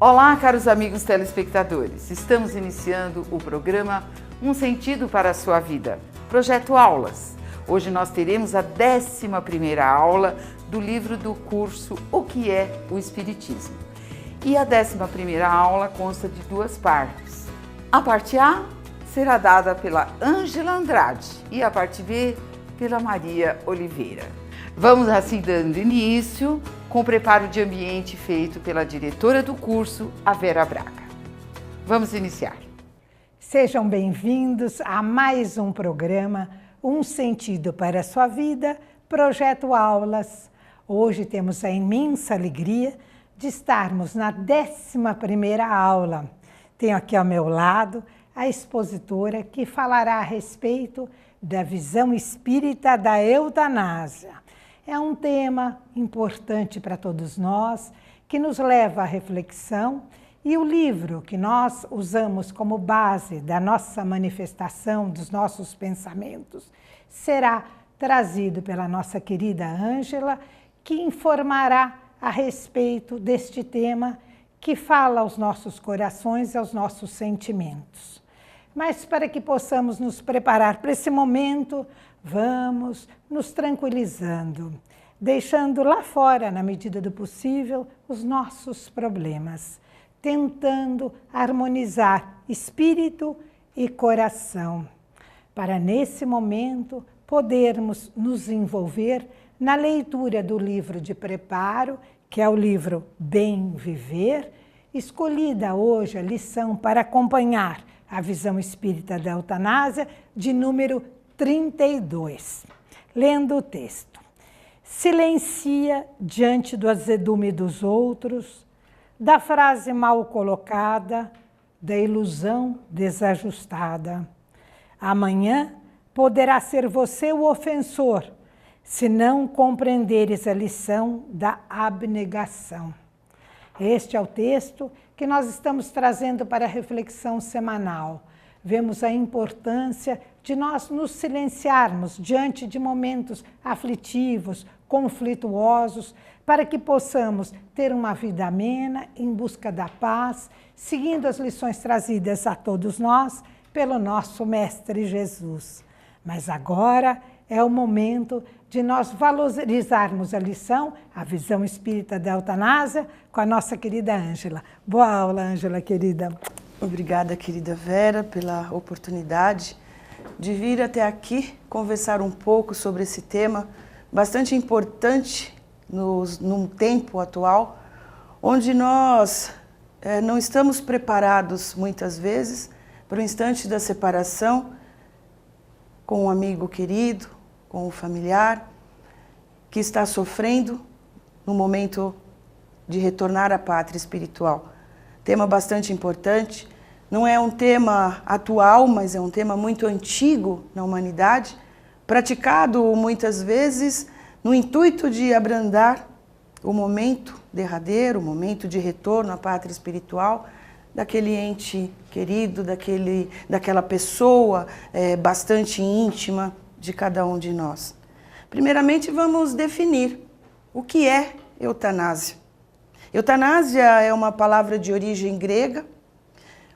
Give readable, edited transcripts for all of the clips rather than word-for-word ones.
Olá, caros amigos telespectadores. Estamos iniciando o programa Um Sentido para a Sua Vida, Projeto Aulas. Hoje nós teremos a 11ª aula do livro do curso O que é o Espiritismo. E a 11ª aula consta de 2 partes. A parte A será dada pela Ângela Andrade e a parte B pela Maria Oliveira. Vamos assim dando início com o preparo de ambiente feito pela diretora do curso, a Vera Braga. Vamos iniciar. Sejam bem-vindos a mais um programa Um Sentido para a Sua Vida, Projeto Aulas. Hoje temos a imensa alegria de estarmos na 11ª aula. Tenho aqui ao meu lado a expositora que falará a respeito da visão espírita da eutanásia. É um tema importante para todos nós, que nos leva à reflexão, e o livro que nós usamos como base da nossa manifestação, dos nossos pensamentos, será trazido pela nossa querida Ângela, que informará a respeito deste tema que fala aos nossos corações e aos nossos sentimentos. Mas para que possamos nos preparar para esse momento, vamos nos tranquilizando, deixando lá fora, na medida do possível, os nossos problemas, tentando harmonizar espírito e coração, para nesse momento podermos nos envolver na leitura do livro de preparo, que é o livro Bem Viver, escolhida hoje a lição para acompanhar a visão espírita da eutanásia, de número 32. Lendo o texto. Silencia diante do azedume dos outros, da frase mal colocada, da ilusão desajustada. Amanhã poderá ser você o ofensor, se não compreenderes a lição da abnegação. Este é o texto que nós estamos trazendo para a reflexão semanal. Vemos a importância de nós nos silenciarmos diante de momentos aflitivos, conflituosos, para que possamos ter uma vida amena, em busca da paz, seguindo as lições trazidas a todos nós pelo nosso Mestre Jesus. Mas agora é o momento de nós valorizarmos a lição, a visão espírita da eutanásia, com a nossa querida Ângela. Boa aula, Ângela, querida. Obrigada, querida Vera, pela oportunidade de vir até aqui conversar um pouco sobre esse tema bastante importante num tempo atual, onde nós não estamos preparados, muitas vezes, para o instante da separação com um amigo querido, com um familiar que está sofrendo no momento de retornar à pátria espiritual. Tema bastante importante, não é um tema atual, mas é um tema muito antigo na humanidade, praticado muitas vezes no intuito de abrandar o momento derradeiro, o momento de retorno à pátria espiritual, daquele ente querido, daquela pessoa bastante íntima de cada um de nós. Primeiramente, vamos definir o que é eutanásia. Eutanásia é uma palavra de origem grega,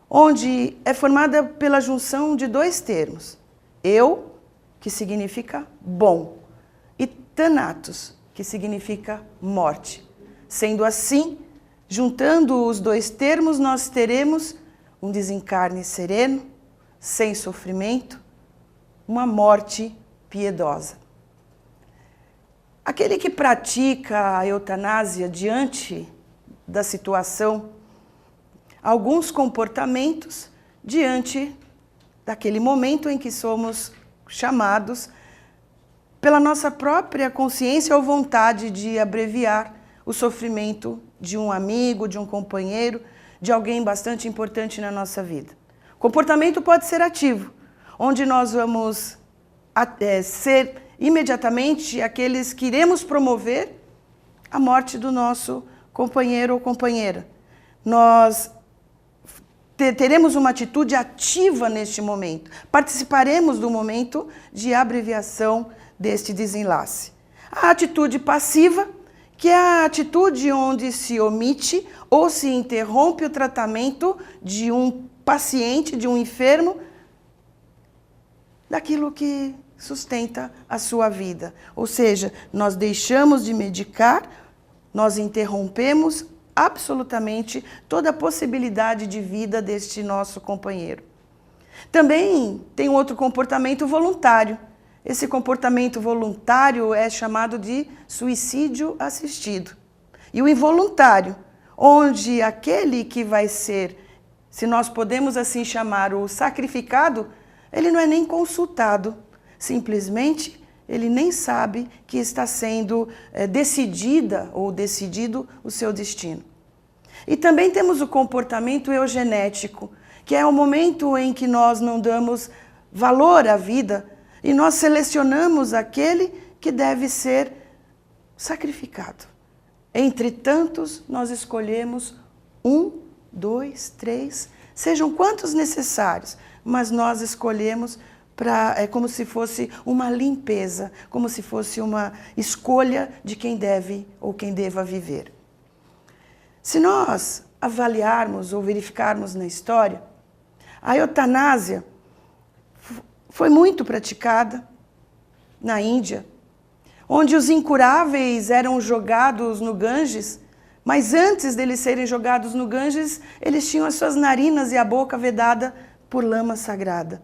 onde é formada pela junção de 2 termos. Eu, que significa bom, e thanatos, que significa morte. Sendo assim, juntando os 2 termos, nós teremos um desencarne sereno, sem sofrimento, uma morte piedosa. Aquele que pratica a eutanásia diante da situação, alguns comportamentos diante daquele momento em que somos chamados pela nossa própria consciência ou vontade de abreviar o sofrimento de um amigo, de um companheiro, de alguém bastante importante na nossa vida. O comportamento pode ser ativo, onde nós vamos ser imediatamente aqueles que iremos promover a morte do nosso companheiro ou companheira. Nós teremos uma atitude ativa neste momento, participaremos do momento de abreviação deste desenlace. A atitude passiva que é a atitude onde se omite ou se interrompe o tratamento de um paciente, de um enfermo, daquilo que sustenta a sua vida. Ou seja, nós deixamos de medicar, nós interrompemos absolutamente toda a possibilidade de vida deste nosso companheiro. Também tem um outro comportamento voluntário. Esse comportamento voluntário é chamado de suicídio assistido. E o involuntário, onde aquele que vai ser, se nós podemos assim chamar, o sacrificado, ele não é nem consultado. Simplesmente, ele nem sabe que está sendo decidida ou decidido o seu destino. E também temos o comportamento eugenético, que é o momento em que nós não damos valor à vida e nós selecionamos aquele que deve ser sacrificado. Entre tantos, nós escolhemos 1, 2, 3, sejam quantos necessários, mas nós escolhemos é como se fosse uma limpeza, como se fosse uma escolha de quem deve ou quem deva viver. Se nós avaliarmos ou verificarmos na história, a eutanásia foi muito praticada na Índia, onde os incuráveis eram jogados no Ganges, mas antes deles serem jogados no Ganges, eles tinham as suas narinas e a boca vedada por lama sagrada.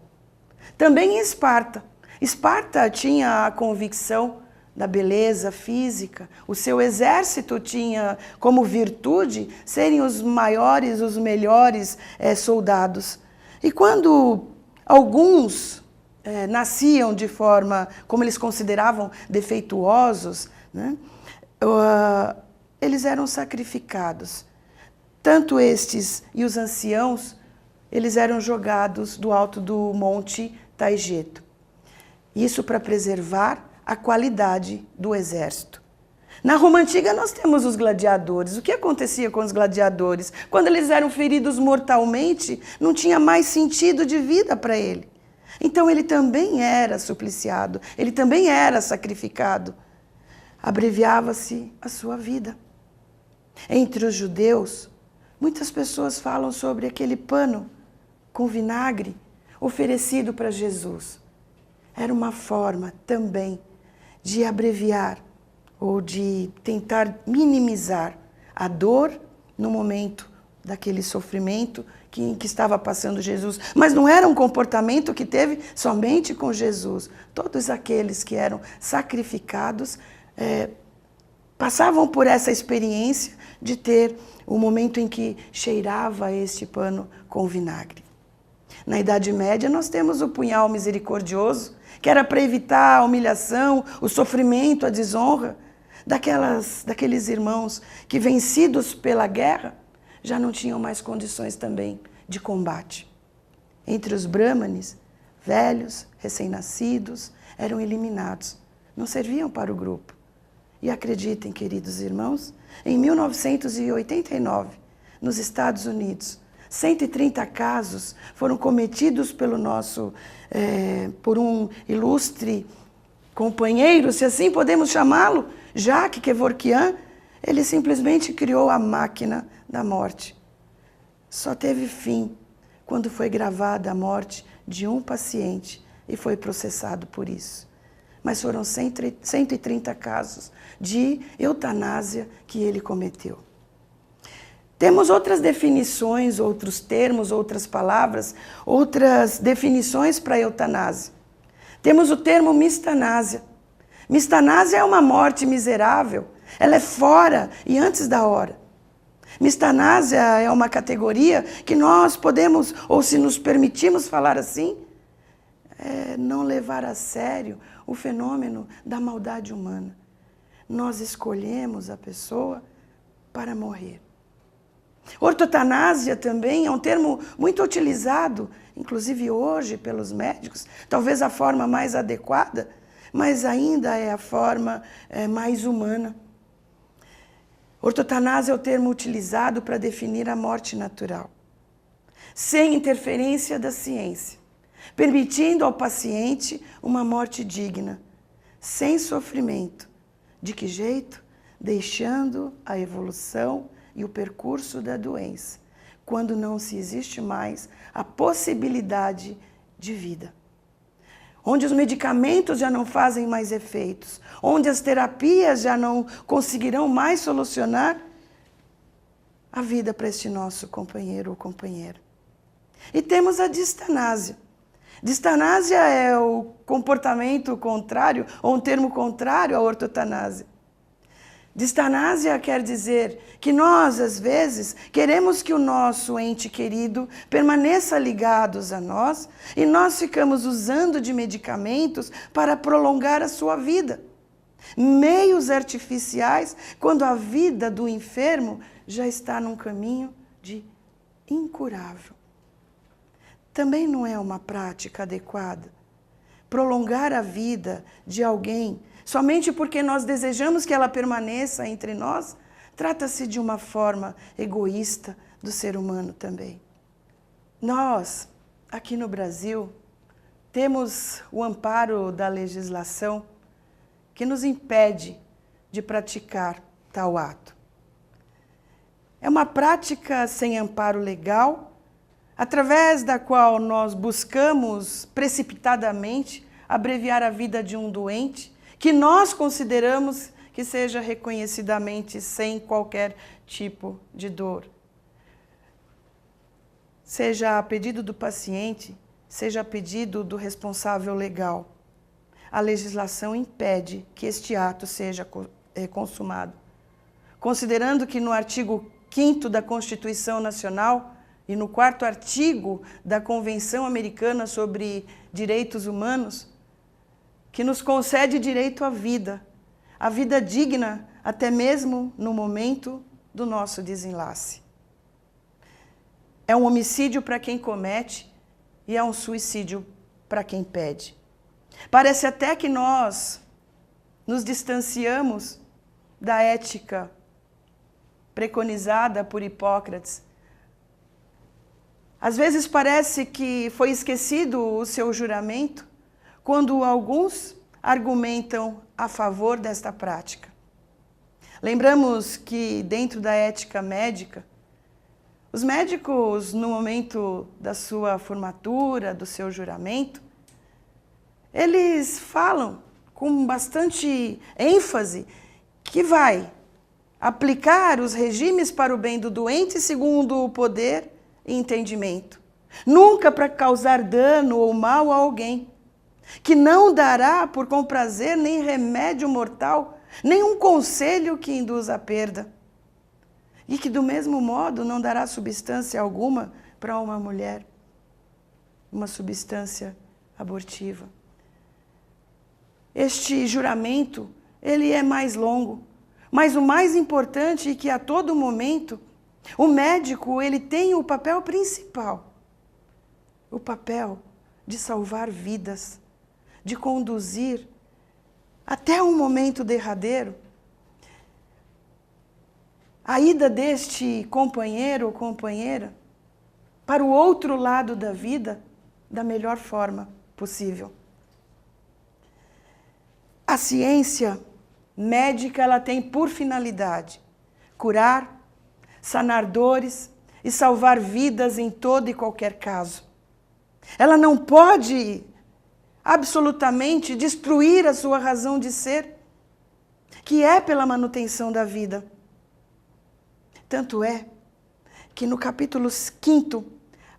Também em Esparta. Esparta tinha a convicção da beleza física, o seu exército tinha como virtude serem os maiores, os melhores soldados. E quando alguns nasciam de forma, como eles consideravam, defeituosos, né, eles eram sacrificados. Tanto estes e os anciãos, eles eram jogados do alto do monte Taigeto. Isso para preservar a qualidade do exército. Na Roma Antiga nós temos os gladiadores. O que acontecia com os gladiadores? Quando eles eram feridos mortalmente, não tinha mais sentido de vida para ele. Então ele também era supliciado, ele também era sacrificado. Abreviava-se a sua vida. Entre os judeus, muitas pessoas falam sobre aquele pano com vinagre oferecido para Jesus. Era uma forma também de abreviar ou de tentar minimizar a dor no momento daquele sofrimento que estava passando Jesus. Mas não era um comportamento que teve somente com Jesus. Todos aqueles que eram sacrificados passavam por essa experiência de ter o momento em que cheirava este pano com vinagre. Na Idade Média nós temos o punhal misericordioso, que era para evitar a humilhação, o sofrimento, a desonra daqueles irmãos que, vencidos pela guerra, já não tinham mais condições também de combate. Entre os brahmanes, velhos, recém-nascidos, eram eliminados, não serviam para o grupo. E acreditem, queridos irmãos, em 1989, nos Estados Unidos, 130 casos foram cometidos por um ilustre companheiro, se assim podemos chamá-lo, Jacques Kevorkian. Ele simplesmente criou a máquina da morte. Só teve fim quando foi gravada a morte de um paciente e foi processado por isso. Mas foram 130 casos de eutanásia que ele cometeu. Temos outras definições, outros termos, outras palavras, outras definições para a eutanásia. Temos o termo mistanásia. Mistanásia é uma morte miserável, ela é fora e antes da hora. Mistanásia é uma categoria que nós podemos, ou se nos permitimos falar assim, não levar a sério o fenômeno da maldade humana. Nós escolhemos a pessoa para morrer. Ortotanásia também é um termo muito utilizado, inclusive hoje pelos médicos, talvez a forma mais adequada, mas ainda é a forma mais humana. Ortotanásia é o termo utilizado para definir a morte natural, sem interferência da ciência, permitindo ao paciente uma morte digna, sem sofrimento. De que jeito? deixando a evolução e o percurso da doença, quando não se existe mais a possibilidade de vida. Onde os medicamentos já não fazem mais efeitos, onde as terapias já não conseguirão mais solucionar a vida para este nosso companheiro ou companheira. E temos a distanásia. Distanásia é o comportamento contrário, ou um termo contrário à ortotanásia. Distanásia quer dizer que nós, às vezes, queremos que o nosso ente querido permaneça ligados a nós e nós ficamos usando de medicamentos para prolongar a sua vida. Meios artificiais, quando a vida do enfermo já está num caminho de incurável. Também não é uma prática adequada. Prolongar a vida de alguém somente porque nós desejamos que ela permaneça entre nós, trata-se de uma forma egoísta do ser humano também. Nós, aqui no Brasil, temos o amparo da legislação que nos impede de praticar tal ato. É uma prática sem amparo legal, através da qual nós buscamos precipitadamente abreviar a vida de um doente, que nós consideramos que seja reconhecidamente sem qualquer tipo de dor. Seja a pedido do paciente, seja a pedido do responsável legal. A legislação impede que este ato seja consumado. Considerando que no artigo 5º da Constituição Nacional e no 4º artigo da Convenção Americana sobre Direitos Humanos, que nos concede direito à vida digna, até mesmo no momento do nosso desenlace. É um homicídio para quem comete e é um suicídio para quem pede. Parece até que nós nos distanciamos da ética preconizada por Hipócrates. Às vezes parece que foi esquecido o seu juramento, quando alguns argumentam a favor desta prática. Lembramos que dentro da ética médica, os médicos, no momento da sua formatura, do seu juramento, eles falam com bastante ênfase que vai aplicar os regimes para o bem do doente segundo o poder e entendimento, nunca para causar dano ou mal a alguém, que não dará por comprazer nem remédio mortal, nem um conselho que induza a perda, e que do mesmo modo não dará substância alguma para uma mulher, uma substância abortiva. Este juramento, ele é mais longo, mas o mais importante é que a todo momento o médico ele tem o papel principal, o papel de salvar vidas, de conduzir até um momento derradeiro a ida deste companheiro ou companheira para o outro lado da vida da melhor forma possível. A ciência médica ela tem por finalidade curar, sanar dores e salvar vidas em todo e qualquer caso. Ela não pode absolutamente destruir a sua razão de ser, que é pela manutenção da vida. Tanto é que no capítulo 5º,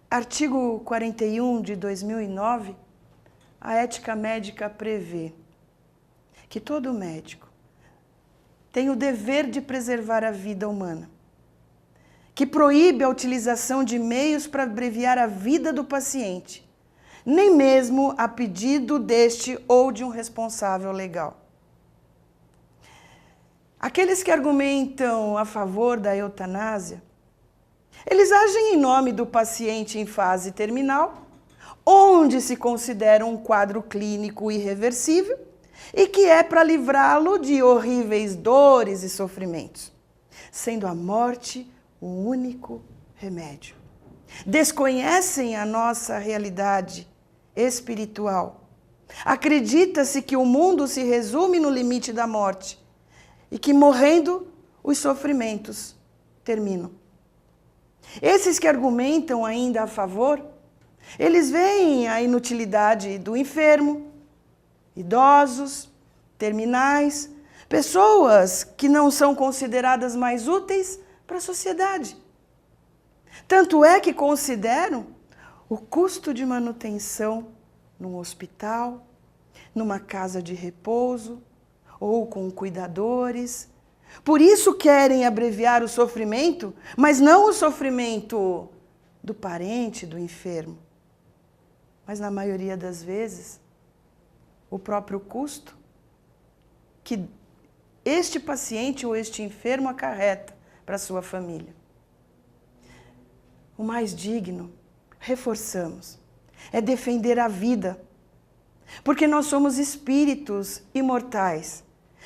artigo 41 de 2009, a ética médica prevê que todo médico tem o dever de preservar a vida humana, que proíbe a utilização de meios para abreviar a vida do paciente, nem mesmo a pedido deste ou de um responsável legal. Aqueles que argumentam a favor da eutanásia, eles agem em nome do paciente em fase terminal, onde se considera um quadro clínico irreversível e que é para livrá-lo de horríveis dores e sofrimentos, sendo a morte o único remédio. Desconhecem a nossa realidade espiritual. Acredita-se que o mundo se resume no limite da morte e que morrendo os sofrimentos terminam. Esses que argumentam ainda a favor, eles veem a inutilidade do enfermo, idosos, terminais, pessoas que não são consideradas mais úteis para a sociedade. Tanto é que consideram o custo de manutenção num hospital, numa casa de repouso ou com cuidadores. Por isso querem abreviar o sofrimento, mas não o sofrimento do parente, do enfermo. Mas na maioria das vezes, o próprio custo que este paciente ou este enfermo acarreta para a sua família. O mais digno, reforçamos, é defender a vida, porque nós somos espíritos imortais.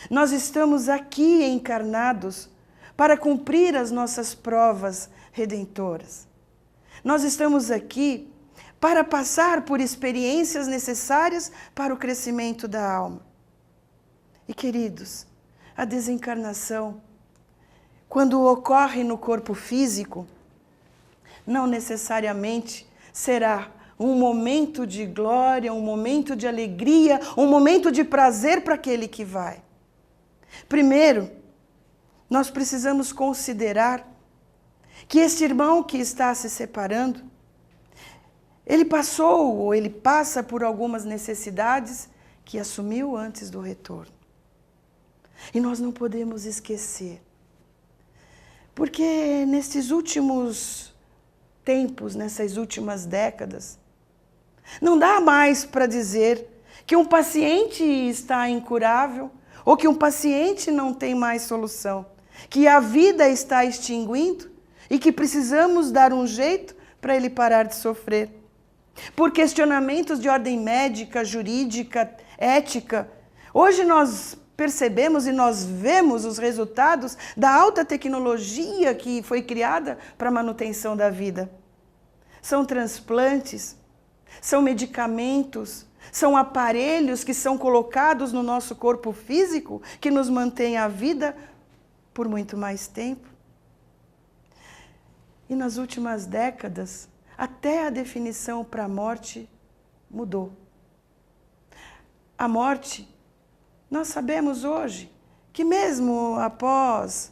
Nós estamos aqui encarnados para cumprir as nossas provas redentoras. Nós estamos aqui para passar por experiências necessárias para o crescimento da alma. E, queridos, a desencarnação, quando ocorre no corpo físico, não necessariamente será um momento de glória, um momento de alegria, um momento de prazer para aquele que vai. Primeiro, nós precisamos considerar que este irmão que está se separando, ele passou ou ele passa por algumas necessidades que assumiu antes do retorno. E nós não podemos esquecer, porque nesses últimos tempos, nessas últimas décadas, não dá mais para dizer que um paciente está incurável ou que um paciente não tem mais solução, que a vida está extinguindo e que precisamos dar um jeito para ele parar de sofrer. Por questionamentos de ordem médica, jurídica, ética, hoje nós percebemos e nós vemos os resultados da alta tecnologia que foi criada para a manutenção da vida. São transplantes, são medicamentos, são aparelhos que são colocados no nosso corpo físico que nos mantém a vida por muito mais tempo. E nas últimas décadas, até a definição para a morte mudou. A morte, nós sabemos hoje que mesmo após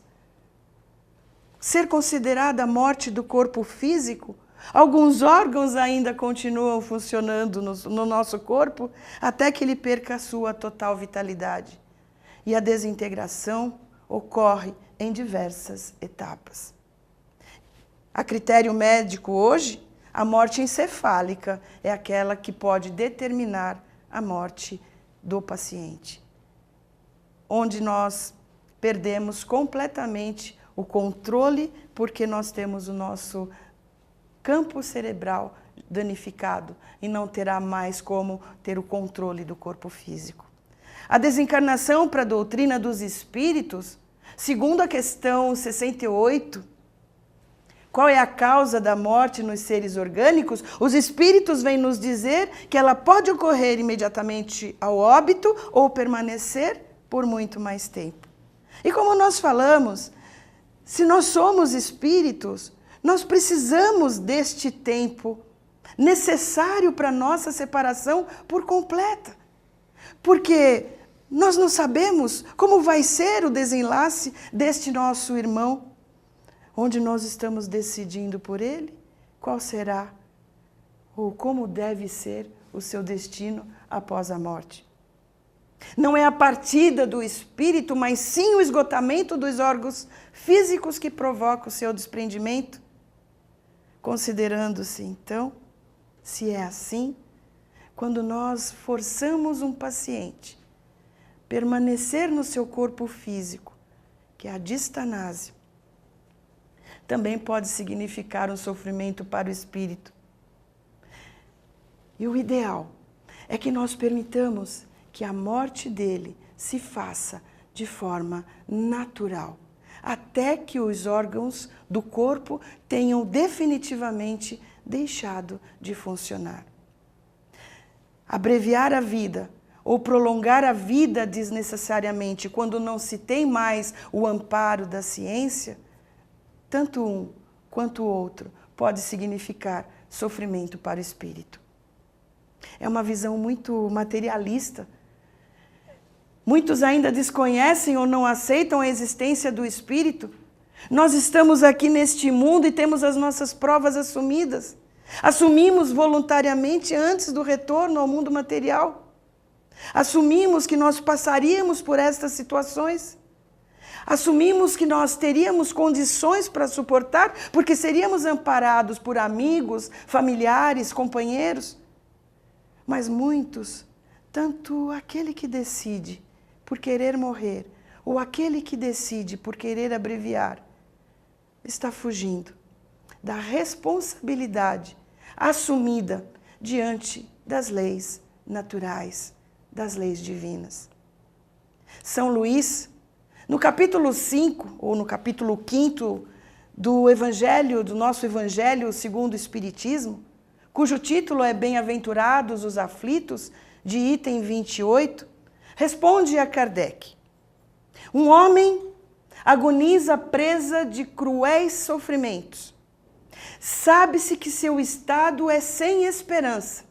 ser considerada a morte do corpo físico, alguns órgãos ainda continuam funcionando no nosso corpo até que ele perca a sua total vitalidade. E a desintegração ocorre em diversas etapas. A critério médico hoje, a morte encefálica é aquela que pode determinar a morte do paciente, onde nós perdemos completamente o controle porque nós temos o nosso campo cerebral danificado e não terá mais como ter o controle do corpo físico. A desencarnação para a doutrina dos espíritos, segundo a questão 68, qual é a causa da morte nos seres orgânicos? Os espíritos vêm nos dizer que ela pode ocorrer imediatamente ao óbito ou permanecer por muito mais tempo. E como nós falamos, se nós somos espíritos, nós precisamos deste tempo necessário para a nossa separação por completa. Porque nós não sabemos como vai ser o desenlace deste nosso irmão, onde nós estamos decidindo por ele qual será ou como deve ser o seu destino após a morte. Não é a partida do espírito, mas sim o esgotamento dos órgãos físicos que provoca o seu desprendimento. Considerando-se, então, se é assim, quando nós forçamos um paciente a permanecer no seu corpo físico, que é a distanásia, também pode significar um sofrimento para o espírito. E o ideal é que nós permitamos que a morte dele se faça de forma natural, até que os órgãos do corpo tenham definitivamente deixado de funcionar. Abreviar a vida ou prolongar a vida desnecessariamente quando não se tem mais o amparo da ciência, tanto um quanto o outro pode significar sofrimento para o espírito. É uma visão muito materialista. Muitos ainda desconhecem ou não aceitam a existência do espírito. Nós estamos aqui neste mundo e temos as nossas provas assumidas. Assumimos voluntariamente antes do retorno ao mundo material. Assumimos que nós passaríamos por estas situações. Assumimos que nós teríamos condições para suportar, porque seríamos amparados por amigos, familiares, companheiros. Mas muitos, tanto aquele que decide por querer morrer, ou aquele que decide por querer abreviar, está fugindo da responsabilidade assumida diante das leis naturais, das leis divinas. São Luís, no capítulo 5, ou no capítulo 5 do Evangelho, do nosso Evangelho segundo o Espiritismo, cujo título é Bem-aventurados os aflitos, de item 28, responde a Kardec: um homem agoniza presa de cruéis sofrimentos. Sabe-se que seu estado é sem esperança.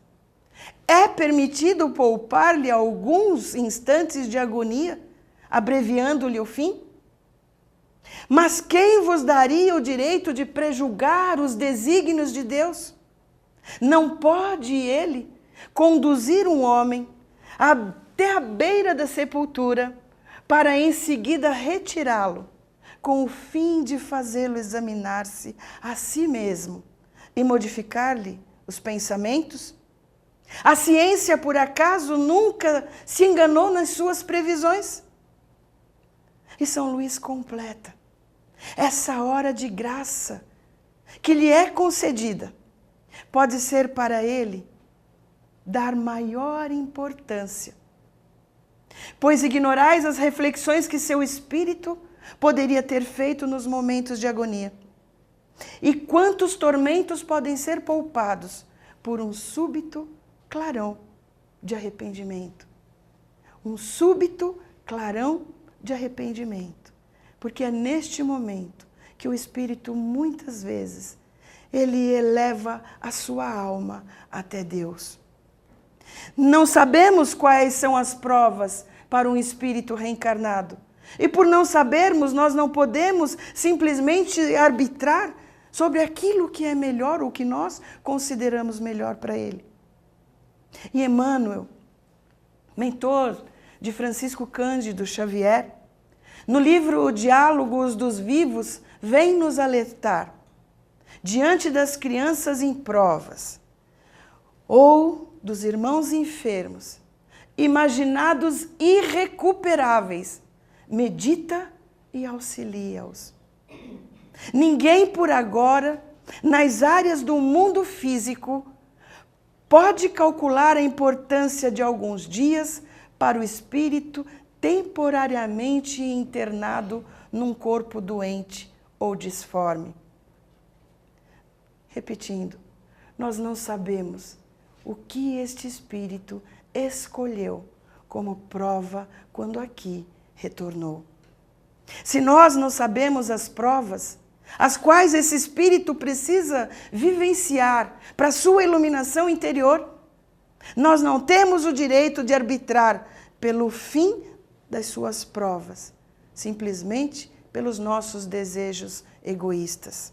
É permitido poupar-lhe alguns instantes de agonia, abreviando-lhe o fim? Mas quem vos daria o direito de prejulgar os desígnios de Deus? Não pode ele conduzir um homem até a beira da sepultura para em seguida retirá-lo, com o fim de fazê-lo examinar-se a si mesmo e modificar-lhe os pensamentos? A ciência, por acaso, nunca se enganou nas suas previsões? E São Luís completa: essa hora de graça que lhe é concedida pode ser para ele dar maior importância, pois ignorais as reflexões que seu espírito poderia ter feito nos momentos de agonia. E quantos tormentos podem ser poupados por um súbito clarão de arrependimento. Um súbito clarão de arrependimento. Porque é neste momento que o espírito, muitas vezes, ele eleva a sua alma até Deus. Não sabemos quais são as provas para um espírito reencarnado. E por não sabermos, nós não podemos simplesmente arbitrar sobre aquilo que é melhor, o que nós consideramos melhor para ele. E Emmanuel, mentor de Francisco Cândido Xavier, no livro Diálogos dos Vivos, vem nos alertar: diante das crianças em provas, ou dos irmãos enfermos, imaginados irrecuperáveis, medita e auxilia-os. Ninguém por agora, nas áreas do mundo físico, pode calcular a importância de alguns dias para o espírito temporariamente internado num corpo doente ou disforme. Repetindo, nós não sabemos o que este espírito escolheu como prova quando aqui retornou. Se nós não sabemos as provas, as quais esse espírito precisa vivenciar para sua iluminação interior, nós não temos o direito de arbitrar pelo fim das suas provas, simplesmente pelos nossos desejos egoístas.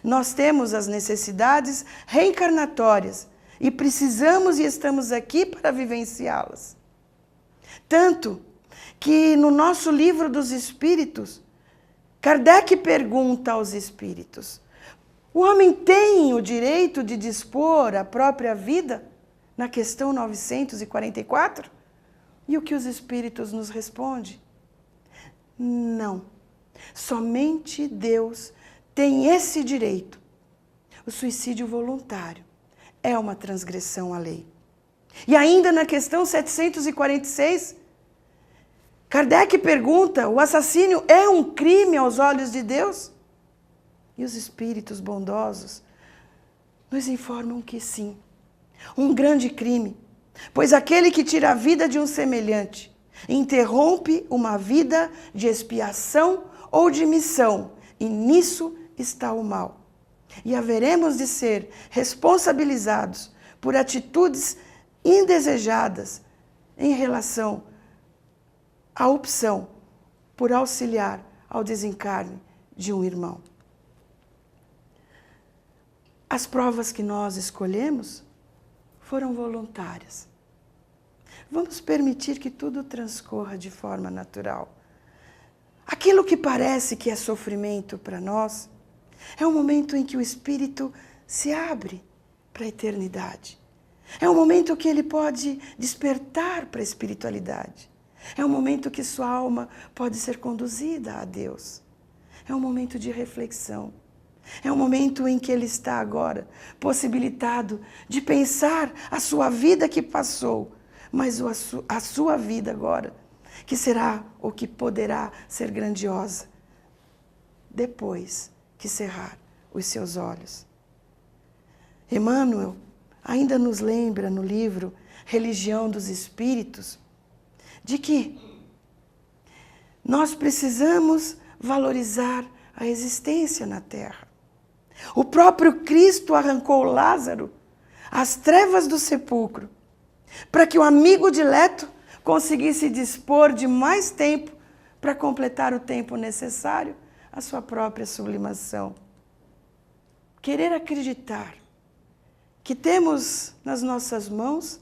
Nós temos as necessidades reencarnatórias e precisamos e estamos aqui para vivenciá-las. Tanto que no nosso livro dos Espíritos, Kardec pergunta aos espíritos: o homem tem o direito de dispor a própria vida? Na questão 944? E o que os espíritos nos respondem? Não. Somente Deus tem esse direito. O suicídio voluntário é uma transgressão à lei. E ainda na questão 746, Kardec pergunta: o assassínio é um crime aos olhos de Deus? E os espíritos bondosos nos informam que sim, um grande crime, Pois aquele que tira a vida de um semelhante interrompe uma vida de expiação ou de missão, e nisso está o mal. E haveremos de ser responsabilizados por atitudes indesejadas em relação à opção por auxiliar ao desencarne de um irmão. As provas que nós escolhemos foram voluntárias. Vamos permitir que tudo transcorra de forma natural. Aquilo que parece que é sofrimento para nós, é um momento em que o espírito se abre para a eternidade. É um momento que ele pode despertar para a espiritualidade. É um momento que sua alma pode ser conduzida a Deus. É um momento de reflexão. É um momento em que ele está agora possibilitado de pensar a sua vida que passou, mas a sua vida agora, que será ou que poderá ser grandiosa, depois que cerrar os seus olhos. Emmanuel ainda nos lembra no livro Religião dos Espíritos, de que nós precisamos valorizar a existência na Terra. O próprio Cristo arrancou Lázaro às trevas do sepulcro, para que o amigo dileto conseguisse dispor de mais tempo para completar o tempo necessário à sua própria sublimação. Querer acreditar que temos nas nossas mãos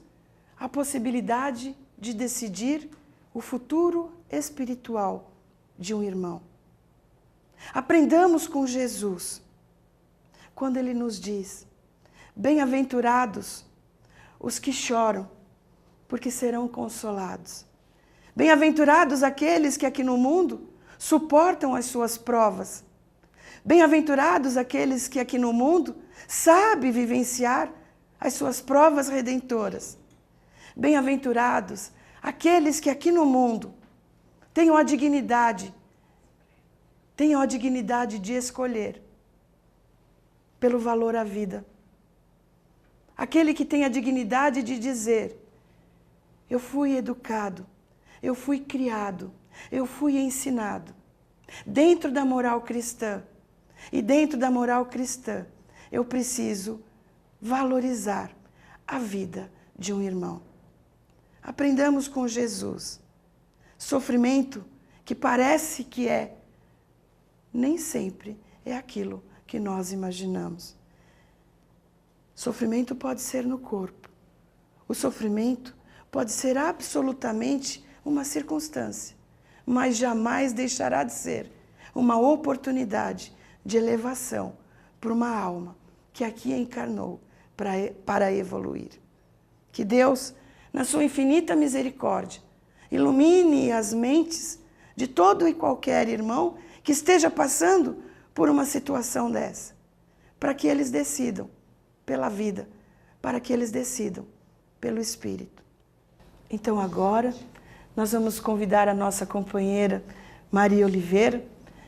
a possibilidade de decidir o futuro espiritual de um irmão. Aprendamos com Jesus, quando ele nos diz: bem-aventurados os que choram, porque serão consolados. Bem-aventurados aqueles que aqui no mundo suportam as suas provas. Bem-aventurados aqueles que aqui no mundo sabem vivenciar as suas provas redentoras. Bem-aventurados aqueles que aqui no mundo tenham a dignidade de escolher pelo valor à vida. Aquele que tem a dignidade de dizer: eu fui educado, eu fui criado, eu fui ensinado dentro da moral cristã. E dentro da moral cristã, eu preciso valorizar a vida de um irmão. Aprendamos com Jesus. Sofrimento que parece que nem sempre é aquilo que nós imaginamos. Sofrimento pode ser no corpo. O sofrimento pode ser absolutamente uma circunstância, mas jamais deixará de ser uma oportunidade de elevação para uma alma que aqui encarnou para evoluir. Que Deus, na sua infinita misericórdia, ilumine as mentes de todo e qualquer irmão que esteja passando por uma situação dessa, para que eles decidam pela vida, para que eles decidam pelo Espírito. Então agora nós vamos convidar a nossa companheira Maria Oliveira,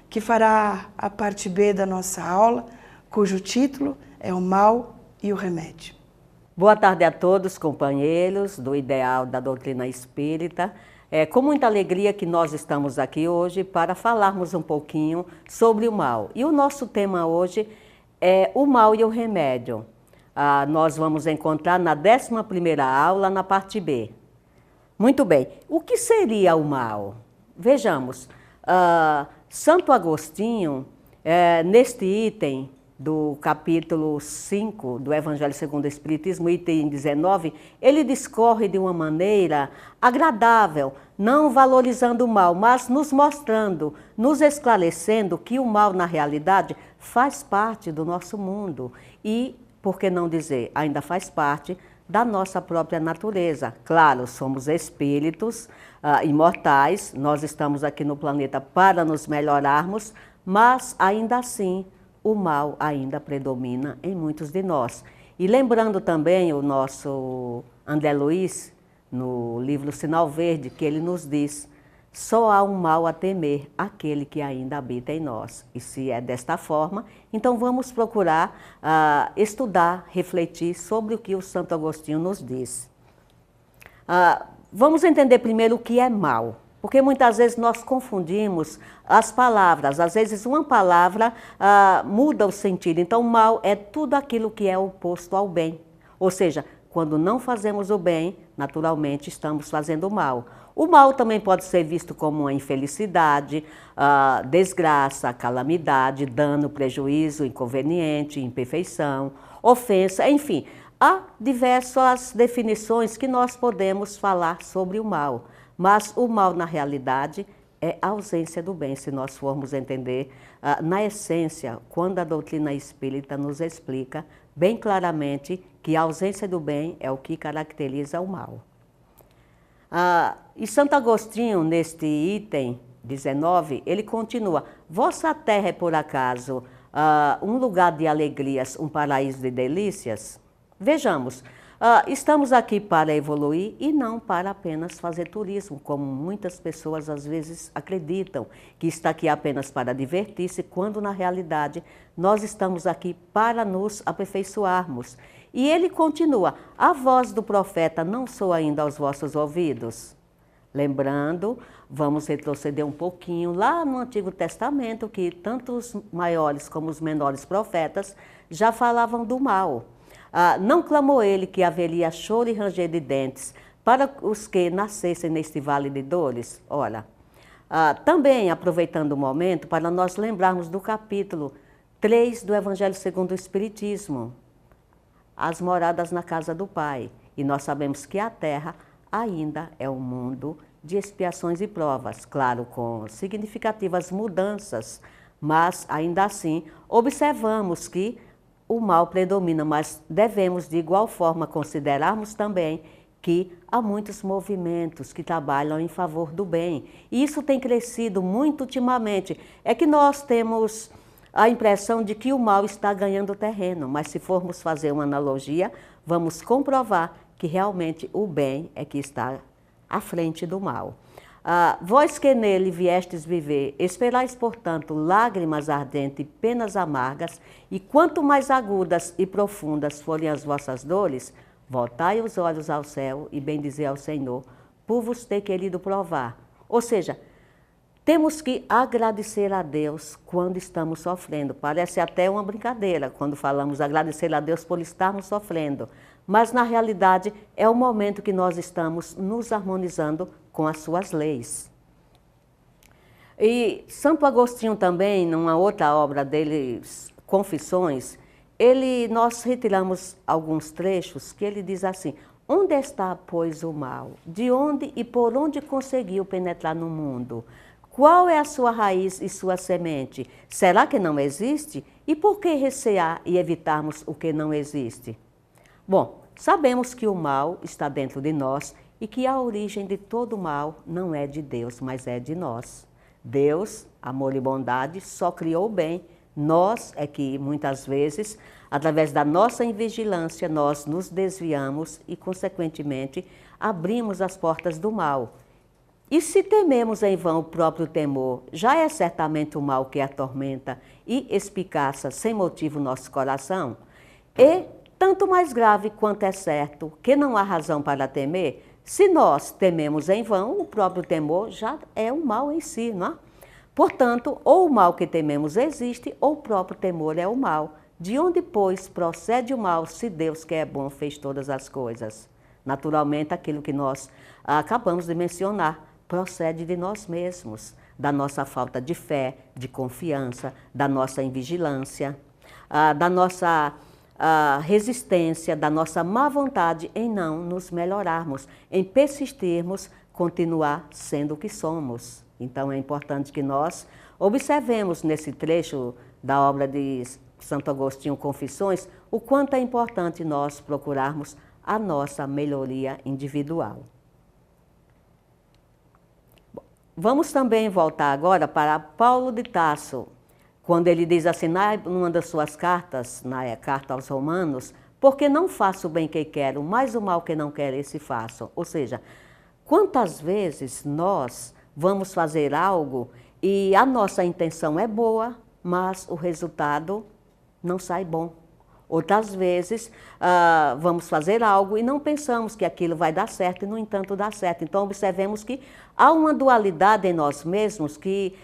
que fará a parte B da nossa aula, cujo título é O Mal e o Remédio. Boa tarde a todos, companheiros do Ideal da Doutrina Espírita. É com muita alegria que nós estamos aqui hoje para falarmos um pouquinho sobre o mal. E o nosso tema hoje é o mal e o remédio. Nós vamos encontrar na 11ª aula, na parte B. Muito bem, o que seria o mal? Vejamos, Santo Agostinho, neste item do capítulo 5 do Evangelho segundo o Espiritismo, item 19, ele discorre de uma maneira agradável, não valorizando o mal, mas nos mostrando, nos esclarecendo que o mal, na realidade, faz parte do nosso mundo e, por que não dizer, ainda faz parte da nossa própria natureza. Claro, somos espíritos imortais, nós estamos aqui no planeta para nos melhorarmos, mas ainda assim o mal ainda predomina em muitos de nós. E lembrando também o nosso André Luiz, no livro Sinal Verde, que ele nos diz: só há um mal a temer, aquele que ainda habita em nós. E se é desta forma, então vamos procurar estudar, refletir sobre o que o Santo Agostinho nos diz. Vamos entender primeiro o que é mal. Porque muitas vezes nós confundimos as palavras. Às vezes uma palavra muda o sentido. Então, mal é tudo aquilo que é oposto ao bem. Ou seja, quando não fazemos o bem, naturalmente estamos fazendo o mal. O mal também pode ser visto como uma infelicidade, desgraça, calamidade, dano, prejuízo, inconveniente, imperfeição, ofensa, enfim. Há diversas definições que nós podemos falar sobre o mal. Mas o mal, na realidade, é a ausência do bem, se nós formos entender na essência, quando a doutrina espírita nos explica bem claramente que a ausência do bem é o que caracteriza o mal. E Santo Agostinho, neste item 19, ele continua: vossa terra é por acaso um lugar de alegrias, um paraíso de delícias? Vejamos, estamos aqui para evoluir e não para apenas fazer turismo, como muitas pessoas às vezes acreditam, que está aqui apenas para divertir-se, quando na realidade nós estamos aqui para nos aperfeiçoarmos. E ele continua: a voz do profeta não soa ainda aos vossos ouvidos? Lembrando, vamos retroceder um pouquinho lá no Antigo Testamento, que tanto os maiores como os menores profetas já falavam do mal. Não clamou ele que haveria choro e ranger de dentes para os que nascessem neste vale de dores? Ora, também aproveitando o momento para nós lembrarmos do capítulo 3 do Evangelho segundo o Espiritismo, as moradas na casa do Pai. E nós sabemos que a Terra ainda é um mundo de expiações e provas, claro, com significativas mudanças, mas ainda assim observamos que o mal predomina, mas devemos de igual forma considerarmos também que há muitos movimentos que trabalham em favor do bem. E isso tem crescido muito ultimamente. É que nós temos a impressão de que o mal está ganhando terreno, mas se formos fazer uma analogia, vamos comprovar que realmente o bem é que está à frente do mal. Vós que nele viestes viver, esperais, portanto, lágrimas ardentes e penas amargas, e quanto mais agudas e profundas forem as vossas dores, voltai os olhos ao céu e bendizei ao Senhor, por vos ter querido provar. Ou seja, temos que agradecer a Deus quando estamos sofrendo. Parece até uma brincadeira quando falamos agradecer a Deus por estarmos sofrendo, mas na realidade é o momento que nós estamos nos harmonizando com as suas leis. E Santo Agostinho também, numa outra obra dele, Confissões, nós retiramos alguns trechos que ele diz assim: onde está, pois, o mal? De onde e por onde conseguiu penetrar no mundo? Qual é a sua raiz e sua semente? Será que não existe? E por que recear e evitarmos o que não existe? Bom, sabemos que o mal está dentro de nós e que a origem de todo mal não é de Deus, mas é de nós. Deus, amor e bondade, só criou o bem. Nós é que, muitas vezes, através da nossa invigilância, nós nos desviamos e, consequentemente, abrimos as portas do mal. E se tememos em vão o próprio temor, já é certamente o mal que atormenta e espicaça sem motivo nosso coração? E, tanto mais grave quanto é certo que não há razão para temer, se nós tememos em vão, o próprio temor já é um mal em si, não é? Portanto, ou o mal que tememos existe, ou o próprio temor é o mal. De onde, pois, procede o mal, se Deus que é bom fez todas as coisas? Naturalmente, aquilo que nós acabamos de mencionar procede de nós mesmos, da nossa falta de fé, de confiança, da nossa invigilância, da nossa resistência, da nossa má vontade em não nos melhorarmos, em persistirmos, continuar sendo o que somos. Então é importante que nós observemos nesse trecho da obra de Santo Agostinho, Confissões, o quanto é importante nós procurarmos a nossa melhoria individual. Vamos também voltar agora para Paulo de Tarso, quando ele diz assim, numa das suas cartas, na carta aos Romanos, porque não faço o bem que quero, mas o mal que não quero, esse faço. Ou seja, quantas vezes nós vamos fazer algo e a nossa intenção é boa, mas o resultado não sai bom. Outras vezes, vamos fazer algo e não pensamos que aquilo vai dar certo e, no entanto, dá certo. Então, observemos que há uma dualidade em nós mesmos que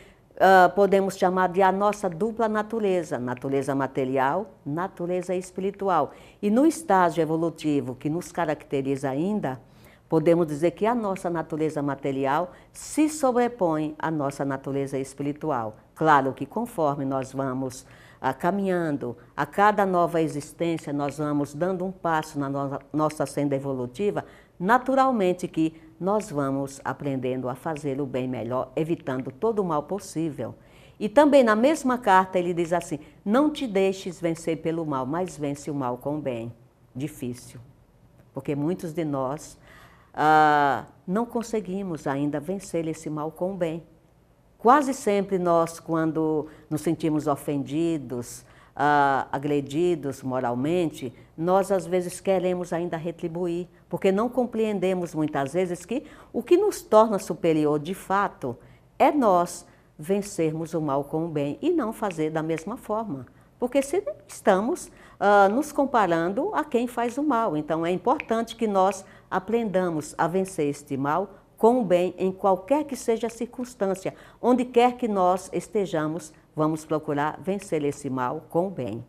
podemos chamar de a nossa dupla natureza, natureza material, natureza espiritual. E no estágio evolutivo que nos caracteriza ainda, podemos dizer que a nossa natureza material se sobrepõe à nossa natureza espiritual. Claro que conforme nós vamos caminhando, a cada nova existência nós vamos dando um passo na nossa senda evolutiva, naturalmente que nós vamos aprendendo a fazer o bem melhor, evitando todo o mal possível. E também na mesma carta ele diz assim, não te deixes vencer pelo mal, mas vence o mal com o bem. Difícil, porque muitos de nós não conseguimos ainda vencer esse mal com o bem. Quase sempre nós, quando nos sentimos ofendidos, agredidos moralmente, nós às vezes queremos ainda retribuir, porque não compreendemos muitas vezes que o que nos torna superior de fato é nós vencermos o mal com o bem e não fazer da mesma forma. Porque se estamos nos comparando a quem faz o mal, então é importante que nós aprendamos a vencer este mal com o bem em qualquer que seja a circunstância, onde quer que nós estejamos, vamos procurar vencer esse mal com o bem.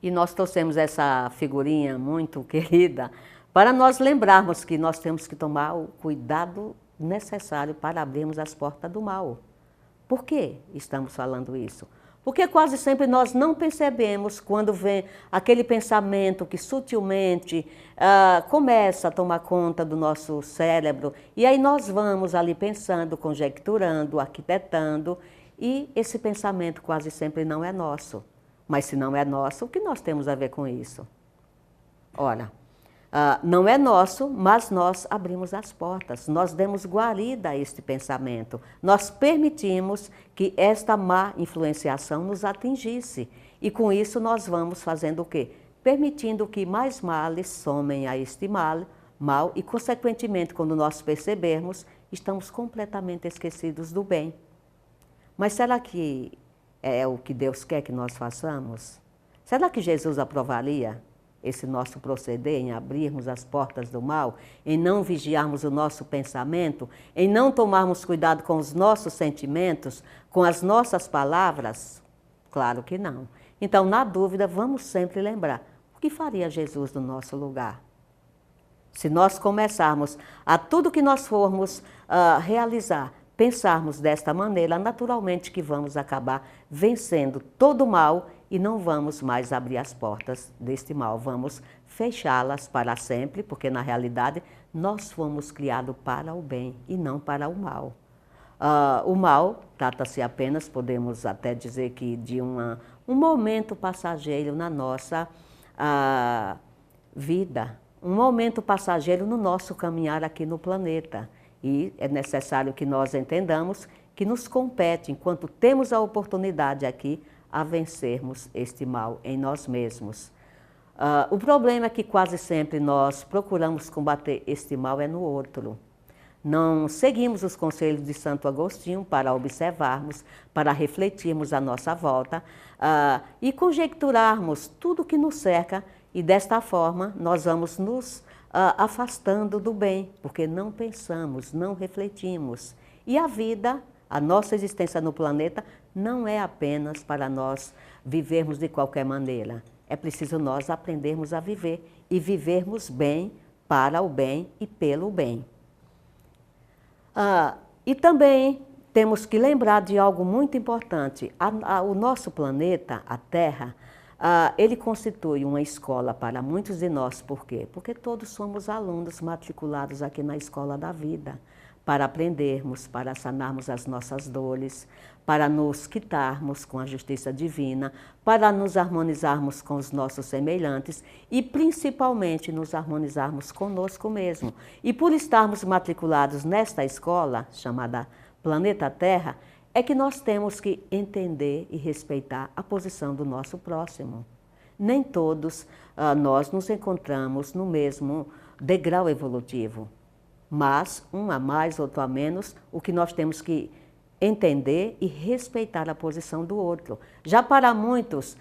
E nós trouxemos essa figurinha muito querida para nós lembrarmos que nós temos que tomar o cuidado necessário para abrirmos as portas do mal. Por que estamos falando isso? Porque quase sempre nós não percebemos quando vem aquele pensamento que sutilmente começa a tomar conta do nosso cérebro. E aí nós vamos ali pensando, conjecturando, arquitetando, e esse pensamento quase sempre não é nosso. Mas se não é nosso, o que nós temos a ver com isso? Ora, não é nosso, mas nós abrimos as portas, nós demos guarida a este pensamento, nós permitimos que esta má influenciação nos atingisse. E com isso nós vamos fazendo o quê? Permitindo que mais males somem a este mal e, consequentemente, quando nós percebermos, estamos completamente esquecidos do bem. Mas será que é o que Deus quer que nós façamos? Será que Jesus aprovaria esse nosso proceder em abrirmos as portas do mal, em não vigiarmos o nosso pensamento, em não tomarmos cuidado com os nossos sentimentos, com as nossas palavras? Claro que não. Então, na dúvida, vamos sempre lembrar, o que faria Jesus no nosso lugar? Se nós começarmos a tudo que nós formos realizar, pensarmos desta maneira, naturalmente que vamos acabar vencendo todo o mal e não vamos mais abrir as portas deste mal, vamos fechá-las para sempre, porque na realidade nós fomos criados para o bem e não para o mal. O mal trata-se apenas, podemos até dizer que de um momento passageiro na nossa vida, um momento passageiro no nosso caminhar aqui no planeta. E é necessário que nós entendamos que nos compete, enquanto temos a oportunidade aqui, a vencermos este mal em nós mesmos. O problema é que quase sempre nós procuramos combater este mal é no outro. Não seguimos os conselhos de Santo Agostinho para observarmos, para refletirmos à nossa volta e conjecturarmos tudo que nos cerca, e desta forma nós vamos nos afastando do bem, porque não pensamos, não refletimos. E a vida, a nossa existência no planeta, não é apenas para nós vivermos de qualquer maneira. É preciso nós aprendermos a viver e vivermos bem, para o bem e pelo bem. E também temos que lembrar de algo muito importante. O nosso planeta, a Terra, ele constitui uma escola para muitos de nós. Por quê? Porque todos somos alunos matriculados aqui na escola da vida, para aprendermos, para sanarmos as nossas dores, para nos quitarmos com a justiça divina, para nos harmonizarmos com os nossos semelhantes e principalmente nos harmonizarmos conosco mesmo. E por estarmos matriculados nesta escola, chamada Planeta Terra, é que nós temos que entender e respeitar a posição do nosso próximo. Nem todos nós nos encontramos no mesmo degrau evolutivo, mas um a mais, outro a menos, o que nós temos que entender e respeitar a posição do outro. Já para muitos,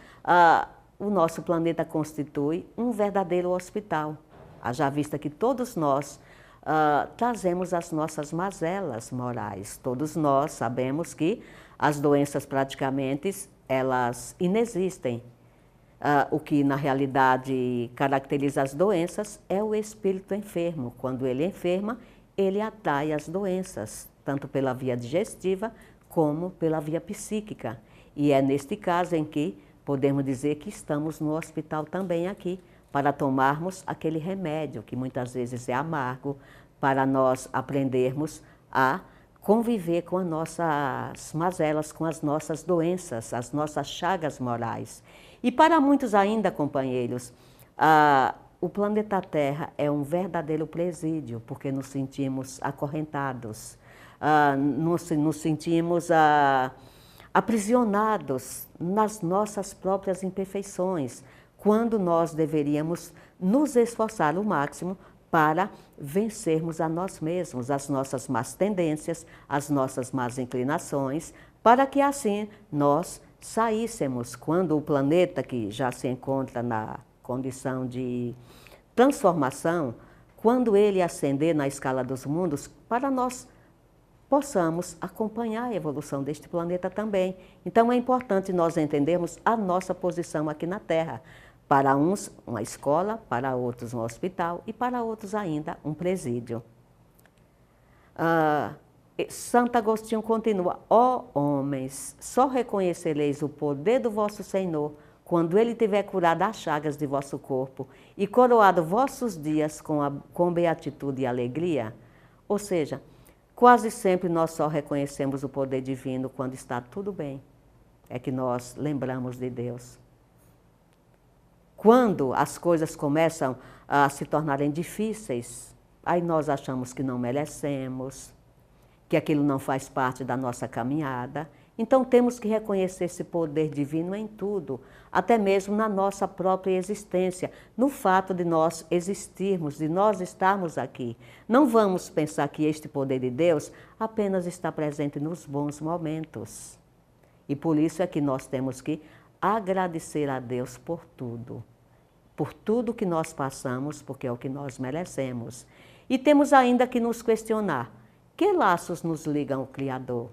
o nosso planeta constitui um verdadeiro hospital. Haja vista que todos nós trazemos as nossas mazelas morais. Todos nós sabemos que as doenças praticamente elas inexistem. O que na realidade caracteriza as doenças é o espírito enfermo. Quando ele enferma, ele atrai as doenças, tanto pela via digestiva como pela via psíquica. E é neste caso em que podemos dizer que estamos no hospital também aqui, para tomarmos aquele remédio que muitas vezes é amargo, para nós aprendermos a conviver com as nossas mazelas, com as nossas doenças, as nossas chagas morais. E para muitos ainda, companheiros, o planeta Terra é um verdadeiro presídio, porque nos sentimos acorrentados, nos sentimos aprisionados nas nossas próprias imperfeições, quando nós deveríamos nos esforçar ao máximo para vencermos a nós mesmos, as nossas más tendências, as nossas más inclinações, para que assim nós saíssemos, quando o planeta que já se encontra na condição de transformação, quando ele ascender na escala dos mundos, para nós possamos acompanhar a evolução deste planeta também. Então é importante nós entendermos a nossa posição aqui na Terra. Para uns, uma escola, para outros, um hospital e para outros ainda, um presídio. Santo Agostinho continua: ó homens, só reconhecereis o poder do vosso Senhor quando Ele tiver curado as chagas de vosso corpo e coroado vossos dias com beatitude e alegria. Ou seja, quase sempre nós só reconhecemos o poder divino quando está tudo bem. É que nós lembramos de Deus. Quando as coisas começam a se tornarem difíceis, aí nós achamos que não merecemos, que aquilo não faz parte da nossa caminhada. Então temos que reconhecer esse poder divino em tudo, até mesmo na nossa própria existência, no fato de nós existirmos, de nós estarmos aqui. Não vamos pensar que este poder de Deus apenas está presente nos bons momentos. E por isso é que nós temos que agradecer a Deus por tudo que nós passamos, porque é o que nós merecemos. E temos ainda que nos questionar: que laços nos ligam ao Criador?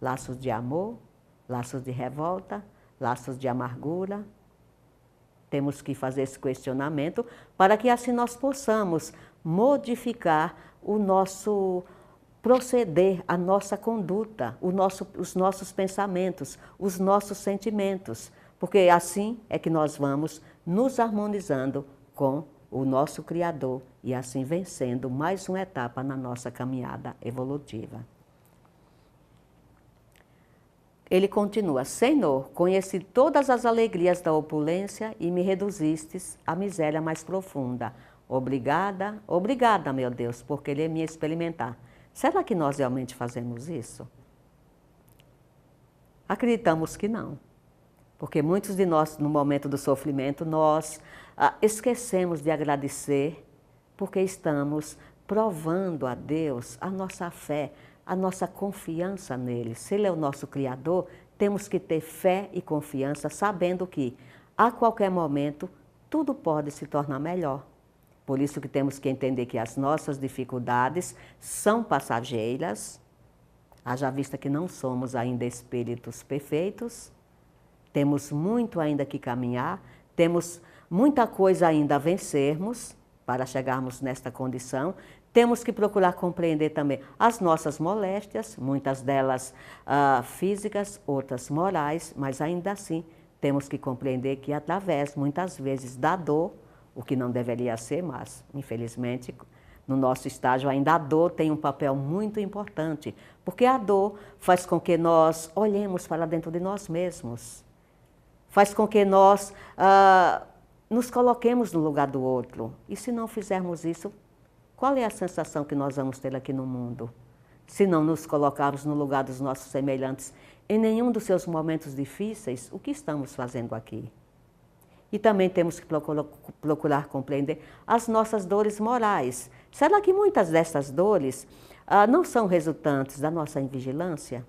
Laços de amor, laços de revolta, laços de amargura? Temos que fazer esse questionamento para que assim nós possamos modificar o nosso proceder, a nossa conduta, os nossos pensamentos, os nossos sentimentos, porque assim é que nós vamos nos harmonizando com o nosso Criador e assim vencendo mais uma etapa na nossa caminhada evolutiva. Ele continua: Senhor, conheci todas as alegrias da opulência e me reduzistes à miséria mais profunda. Obrigada, obrigada, meu Deus, por querer me experimentar. Será que nós realmente fazemos isso? Acreditamos que não. Porque muitos de nós, no momento do sofrimento, nós esquecemos de agradecer, porque estamos provando a Deus a nossa fé, a nossa confiança nele. Se ele é o nosso Criador, temos que ter fé e confiança, sabendo que a qualquer momento tudo pode se tornar melhor. Por isso que temos que entender que as nossas dificuldades são passageiras, haja vista que não somos ainda espíritos perfeitos, temos muito ainda que caminhar, temos muita coisa ainda a vencermos para chegarmos nesta condição. Temos que procurar compreender também as nossas moléstias, muitas delas físicas, outras morais, mas ainda assim temos que compreender que através, muitas vezes, da dor, o que não deveria ser, mas infelizmente no nosso estágio ainda a dor tem um papel muito importante, porque a dor faz com que nós olhemos para dentro de nós mesmos, faz com que nós nos coloquemos no lugar do outro. E se não fizermos isso, qual é a sensação que nós vamos ter aqui no mundo? Se não nos colocarmos no lugar dos nossos semelhantes em nenhum dos seus momentos difíceis, o que estamos fazendo aqui? E também temos que procurar compreender as nossas dores morais. Será que muitas dessas dores não são resultantes da nossa invigilância?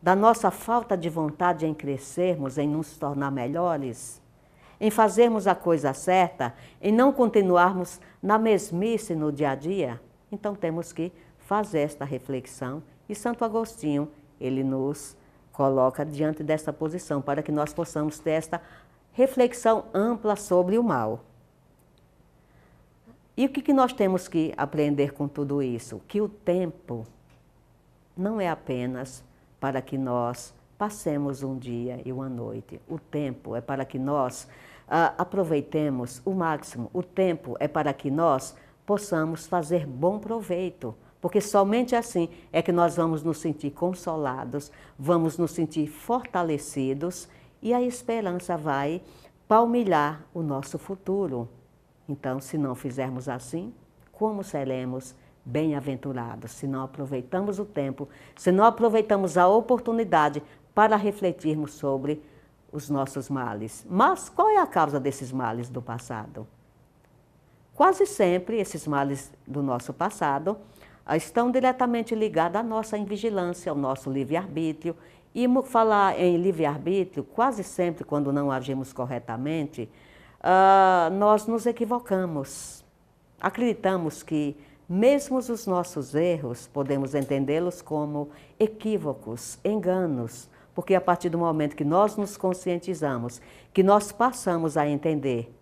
Da nossa falta de vontade em crescermos, em nos tornar melhores? Em fazermos a coisa certa, em não continuarmos na mesmice no dia a dia? Então temos que fazer esta reflexão e Santo Agostinho, ele nos coloca diante desta posição para que nós possamos ter esta reflexão ampla sobre o mal. E o que nós temos que aprender com tudo isso? Que o tempo não é apenas para que nós passemos um dia e uma noite. O tempo é para que nós aproveitemos o máximo. O tempo é para que nós possamos fazer bom proveito, porque somente assim é que nós vamos nos sentir consolados, vamos nos sentir fortalecidos e a esperança vai palmilhar o nosso futuro. Então, se não fizermos assim, como seremos bem-aventurados? Se não aproveitamos o tempo, se não aproveitamos a oportunidade para refletirmos sobre os nossos males. Mas qual é a causa desses males do passado? Quase sempre esses males do nosso passado estão diretamente ligados à nossa invigilância, ao nosso livre-arbítrio. E falar em livre-arbítrio, quase sempre quando não agimos corretamente, nós nos equivocamos. Acreditamos que mesmo os nossos erros podemos entendê-los como equívocos, enganos, porque a partir do momento que nós nos conscientizamos, que nós passamos a entender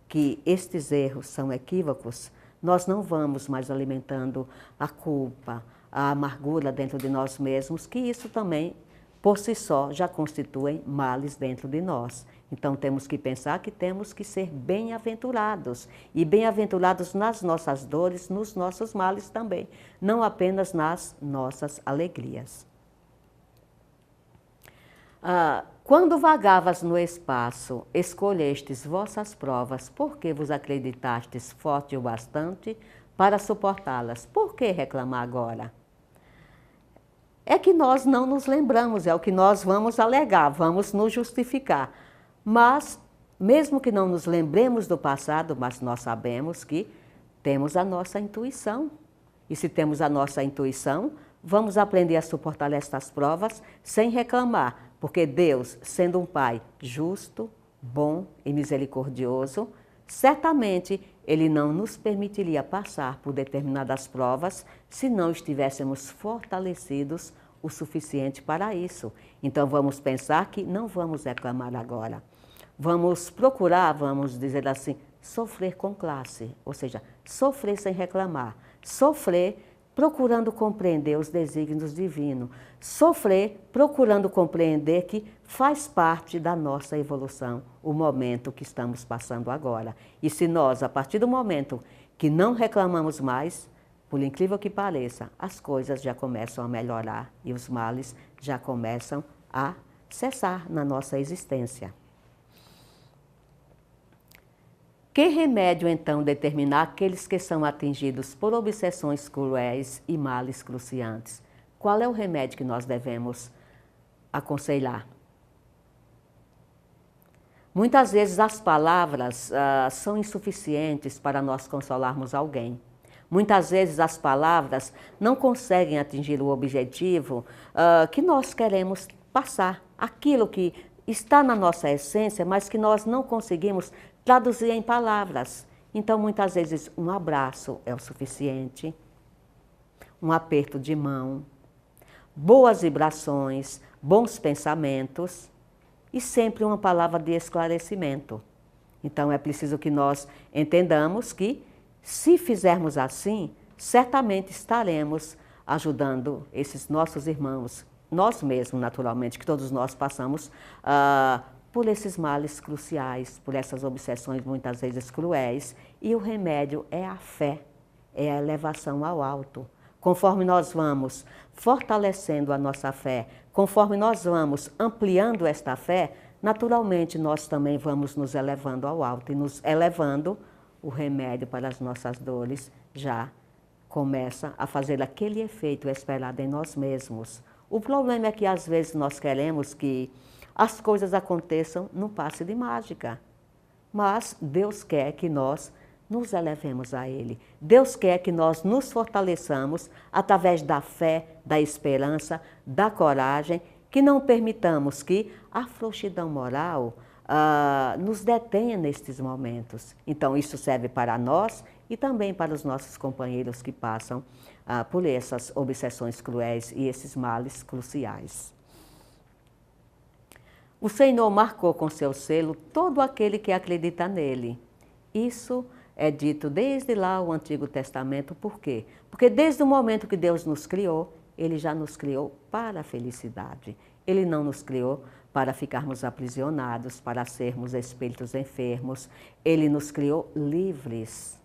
que estes erros são equívocos, nós não vamos mais alimentando a culpa, a amargura dentro de nós mesmos, que isso também, por si só, já constituem males dentro de nós. Então temos que pensar que temos que ser bem-aventurados, e bem-aventurados nas nossas dores, nos nossos males também, não apenas nas nossas alegrias. Quando vagavas no espaço, escolhestes vossas provas, porque vos acreditastes forte o bastante para suportá-las. Por que reclamar agora? É que nós não nos lembramos, é o que nós vamos alegar, vamos nos justificar. Mas, mesmo que não nos lembremos do passado, mas nós sabemos que temos a nossa intuição. E se temos a nossa intuição, vamos aprender a suportar estas provas sem reclamar, porque Deus, sendo um Pai justo, bom e misericordioso, certamente Ele não nos permitiria passar por determinadas provas se não estivéssemos fortalecidos o suficiente para isso. Então vamos pensar que não vamos reclamar agora. Vamos procurar, vamos dizer assim, sofrer com classe, ou seja, sofrer sem reclamar, sofrer procurando compreender os desígnios divinos, sofrer procurando compreender que faz parte da nossa evolução o momento que estamos passando agora. E se nós, a partir do momento que não reclamamos mais, por incrível que pareça, as coisas já começam a melhorar e os males já começam a cessar na nossa existência. Que remédio, então, determinar aqueles que são atingidos por obsessões cruéis e males cruciantes? Qual é o remédio que nós devemos aconselhar? Muitas vezes as palavras são insuficientes para nós consolarmos alguém. Muitas vezes as palavras não conseguem atingir o objetivo que nós queremos passar, aquilo que está na nossa essência, mas que nós não conseguimos traduzir em palavras. Então, muitas vezes, um abraço é o suficiente, um aperto de mão, boas vibrações, bons pensamentos e sempre uma palavra de esclarecimento. Então, é preciso que nós entendamos que, se fizermos assim, certamente estaremos ajudando esses nossos irmãos, nós mesmos, naturalmente, que todos nós passamos por esses males cruciais, por essas obsessões muitas vezes cruéis, e o remédio é a fé, é a elevação ao alto. Conforme nós vamos fortalecendo a nossa fé, conforme nós vamos ampliando esta fé, naturalmente nós também vamos nos elevando ao alto, e nos elevando, o remédio para as nossas dores já começa a fazer aquele efeito esperado em nós mesmos. O problema é que às vezes nós queremos que as coisas aconteçam num passe de mágica. Mas Deus quer que nós nos elevemos a Ele. Deus quer que nós nos fortaleçamos através da fé, da esperança, da coragem, que não permitamos que a frouxidão moral nos detenha nestes momentos. Então, isso serve para nós e também para os nossos companheiros que passam por essas obsessões cruéis e esses males cruciais. O Senhor marcou com seu selo todo aquele que acredita nele. Isso é dito desde lá o Antigo Testamento. Por quê? Porque desde o momento que Deus nos criou, Ele já nos criou para a felicidade. Ele não nos criou para ficarmos aprisionados, para sermos espíritos enfermos. Ele nos criou livres,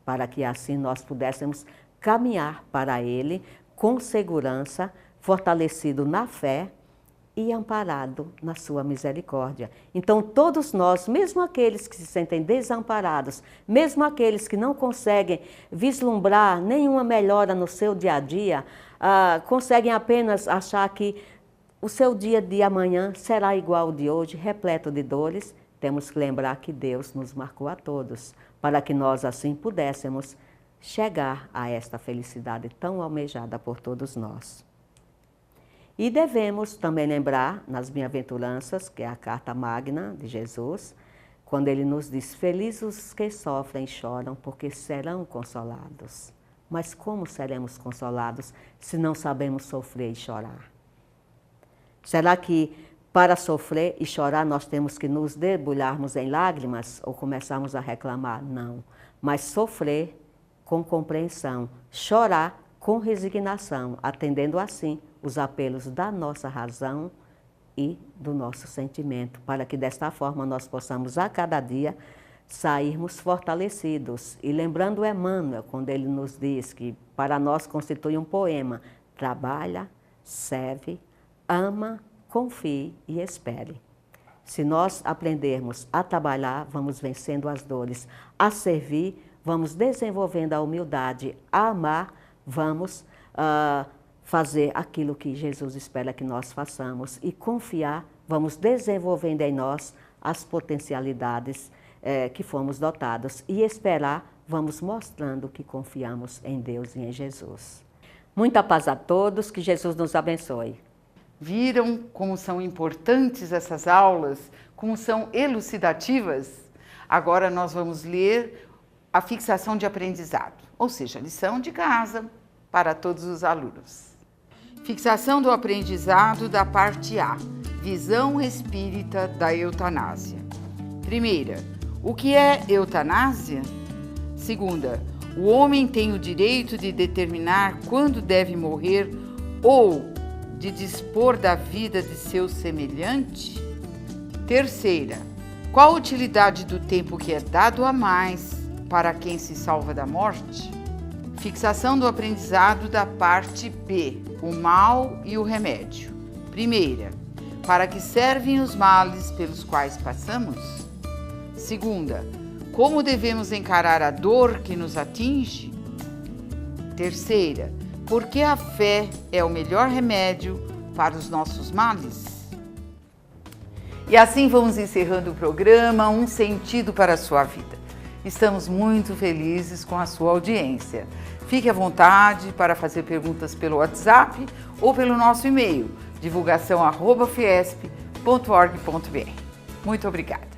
para que assim nós pudéssemos caminhar para Ele com segurança, fortalecido na fé e amparado na sua misericórdia. Então todos nós, mesmo aqueles que se sentem desamparados, mesmo aqueles que não conseguem vislumbrar nenhuma melhora no seu dia a dia, conseguem apenas achar que o seu dia de amanhã será igual ao de hoje, repleto de dores. Temos que lembrar que Deus nos marcou a todos, para que nós assim pudéssemos chegar a esta felicidade tão almejada por todos nós. E devemos também lembrar, nas bem-aventuranças, que é a carta magna de Jesus, quando ele nos diz: felizes os que sofrem e choram, porque serão consolados. Mas como seremos consolados se não sabemos sofrer e chorar? Será que para sofrer e chorar nós temos que nos debulharmos em lágrimas ou começarmos a reclamar? Não, mas sofrer com compreensão, chorar com resignação, atendendo assim os apelos da nossa razão e do nosso sentimento, para que desta forma nós possamos a cada dia sairmos fortalecidos. E lembrando Emmanuel, quando ele nos diz que para nós constitui um poema: trabalha, serve, ama, confie e espere. Se nós aprendermos a trabalhar, vamos vencendo as dores. A servir, vamos desenvolvendo a humildade. A amar, vamos fazer aquilo que Jesus espera que nós façamos. E confiar, vamos desenvolvendo em nós as potencialidades que fomos dotados. E esperar, vamos mostrando que confiamos em Deus e em Jesus. Muita paz a todos, que Jesus nos abençoe. Viram como são importantes essas aulas, como são elucidativas? Agora nós vamos ler a fixação de aprendizado, ou seja, a lição de casa para todos os alunos. Fixação do aprendizado da parte A, visão espírita da eutanásia. Primeira, o que é eutanásia? Segunda, o homem tem o direito de determinar quando deve morrer ou de dispor da vida de seu semelhante? Terceira, qual a utilidade do tempo que é dado a mais para quem se salva da morte? Fixação do aprendizado da parte B, o mal e o remédio. Primeira, para que servem os males pelos quais passamos? Segunda, como devemos encarar a dor que nos atinge? Terceira, porque a fé é o melhor remédio para os nossos males? E assim vamos encerrando o programa Um Sentido para a Sua Vida. Estamos muito felizes com a sua audiência. Fique à vontade para fazer perguntas pelo WhatsApp ou pelo nosso e-mail, divulgação@fiesp.org.br. Muito obrigada.